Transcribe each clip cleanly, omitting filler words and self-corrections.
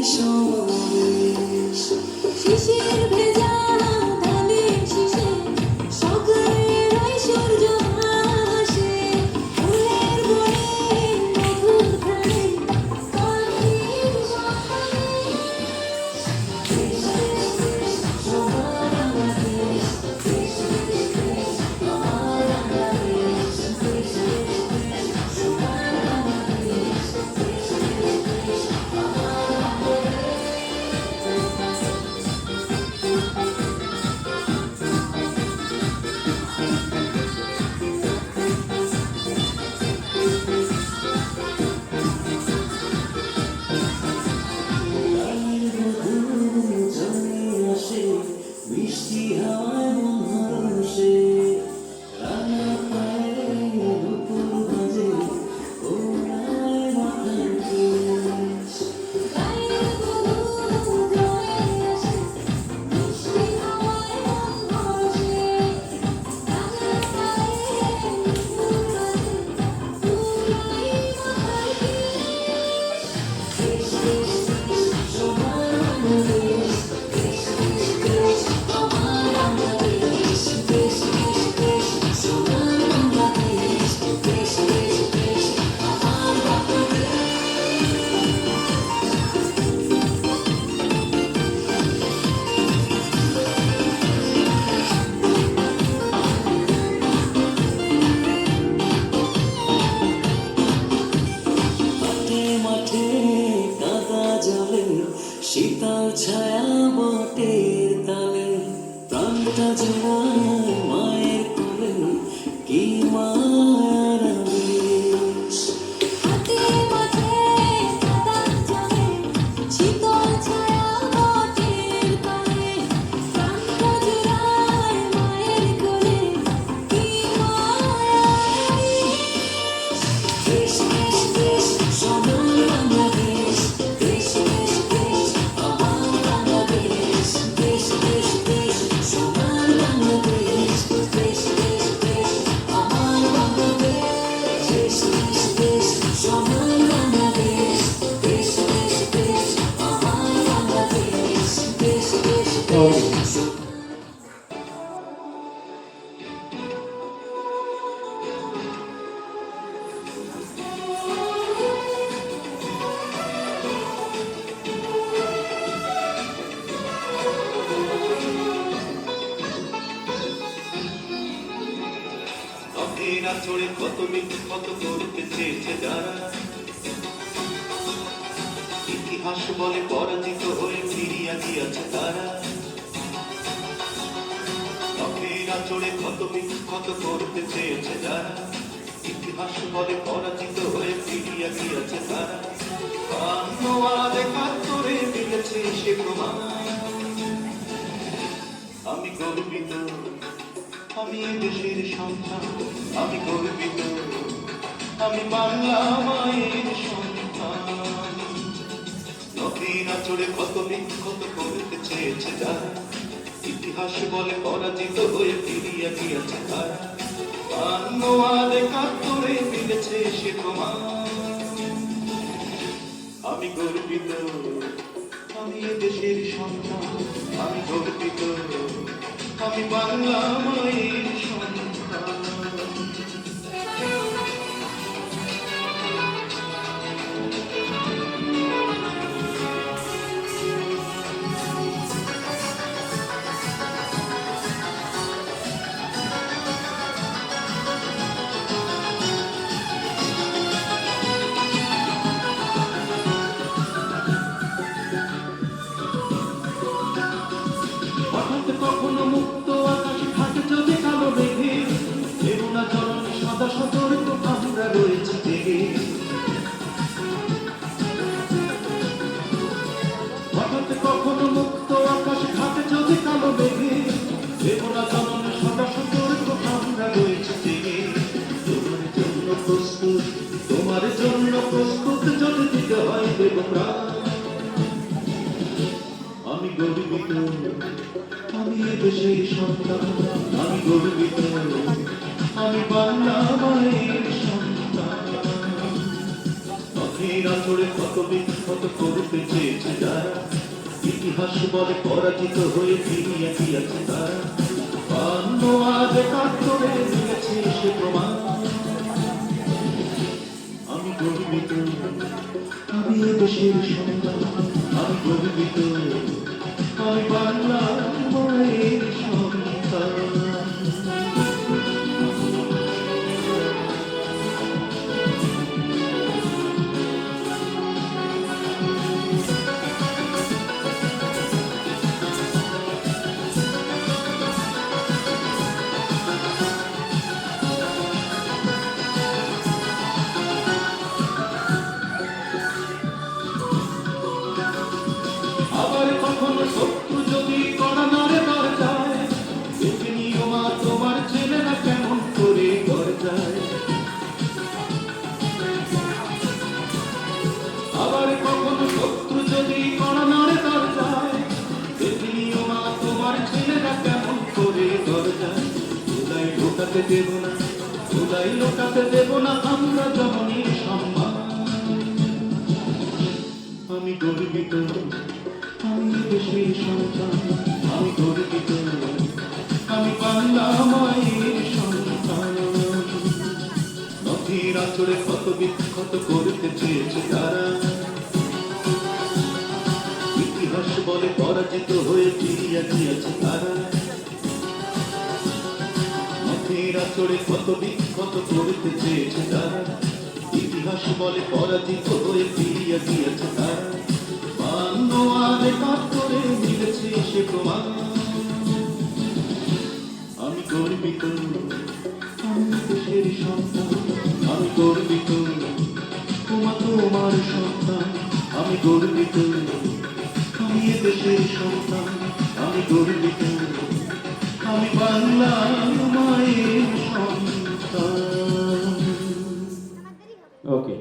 সমাবেশ শিশির ভেজা ধানের শীষে সকালের ঐশ্বর্য হাসে ফুলের বনে মধুর ঘ্রাণে পাখির সমাবেশ দেশ দেশ দেশ আমার বাংলাদেশ দেশ দেশ দেশ আমার বাংলাদেশ দেশ দেশ দেশ আমার বাংলাদেশ দেশ দেশ দেশ আমার বৃষ্টি হাওয়ায় মন হরষে রানা পায়ে দুপুর বাজে ওড়ায় মাথার কেশ গায়ের গরু জয়ে আসে বৃষ্টি হাওয়ায় মন হরষে রানা পায়ে দুপুর বাজে ওড়ায় মাথার কেশ দেশ দেশ দেশ সবার বাংলাদেশ দেশ দেশ দেশ আমার বাংলাদেশ দেশ দেশ দেশ সবার বাংলাদেশ দেশ দেশ দেশ আমার বাংলাদেশ মাঠে মাঠে কাদা জলে শীতল ছায়া বটের তালে প্রাণটা জোড়ায় মায়ের কোলে কি মায়ার আবেশ হাতে মাঠে কাদা জলে শীতল ছায়া বটের তালে প্রাণটা জোড়ায় মায়ের কোলে কি মায়ার আবেশ দেশ দেশ দেশ সবার বাংলাদেশ দেশ দেশ দেশ আমার বাংলাদেশ দেশ দেশ দেশ সবার বাংলাদেশ দেশ দেশ দেশ আমার বাংলাদেশ দেশ দেশ দেশ সবার বাংলাদেশ দেশ দেশ দেশ আমার বাংলাদেশ দেশ দেশ দেশ না চড়ে কত কত করতে চেয়েছে যারা ইতিহাস বলে পরাজিত হয়ে ফিরিয়া গিয়েছে তারা না চড়ে কত কত করতে চেয়েছে যারা ইতিহাস বলে পরাজিত হয়ে ফিরিয়া গিয়েছে তারা আনওয়ারে কাতরে মিলেছে সে প্রমাণ আমি গর্বিত আমি দেশের সন্তান আমি গর্বিত আমি বাংলা মায়ের সন্তান নদী না চড়ে কত বিক্ষত করতে চেয়েছে যারা ইতিহাস বলে পরাজিত হয়ে ফিরিয়া গিয়েছে তারা আনওয়ারে কাতরে মিলেছে সে প্রমাণ আমি গর্বিত আমি দেশের সন্তান আমি গর্বিত আমি বাংলা মায়ের সন্তান হঠাৎ কখনো মুক্ত আকাশ থাকে যদি কালো মেঘে বেরুনা জননী সদা সতর্ক আমরা রয়েছি জেগে হঠাৎ কখনো মুক্ত আকাশ থাকে যদি কালো মেঘে বেরুনা জননী সদা সতর্ক আমরা রয়েছি জেগে তোমার জন্য প্রস্তুত যদি দিতে হয় দেব প্রাণ আমি গর্বিত আমি দেশের সন্তান আমি গর্বিত আমি বাংলা মায়ের সন্তান পাখির আঁচড়ে কত বিক্ষত করতে চেয়েছে যায় ইতিহাস বলে পরাজিত হয়ে ফিরিয়ে দিয়েছে তারা, 52 আর 71 দিয়েছে সে প্রমাণ। আমি গর্বিত, আমি এ দেশের সন্তান, আমি গর্বিত, আমি বাংলার মায়ের সন্তান। আবার কখনো শত্রু যদি কড়া নাড়ে দরজায়, দেখে নিও মা তোমার ছেলেরা কেমন করে গর্জায়। আবার কখনো শত্রু যদি কড়া নাড়ে দরজায়, দেখে নিও মা তোমার ছেলেরা কেমন করে গর্জায়। খোদাই লোটাতে দেব না, খোদাই লোটাতে দেব না আমরা জননীর সম্মান। আমি গর্বিত, আমি দেশের সন্তান, আমি গর্বিত, আমি বাংলা মায়ের সন্তান। নথির আঁচড়ে কত বিক্ষত করতে চেয়েছে তারা, ইতিহাস বলে পরাজিত হয়ে ফিরিয়ে দিয়েছে তারা। নথির আঁচড়ে কত বিক্ষত করতে চেয়েছে তারা, ইতিহাস বলে পরাজিত হয়ে ফিরিয়ে দিয়েছে তারা। 52 আর 71 মিলেছে সে প্রমাণ। আমি গর্বিত, আমি দেশের সন্তান, আমি গর্বিত, তোমার সন্তান, আমি গর্বিত, আমি এ দেশের সন্তান, আমি গর্বিত, আমি বাংলার মায়ের সন্তান। ওকে,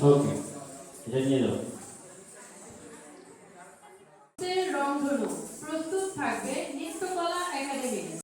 ওকে, এটা নিয়ে যাও।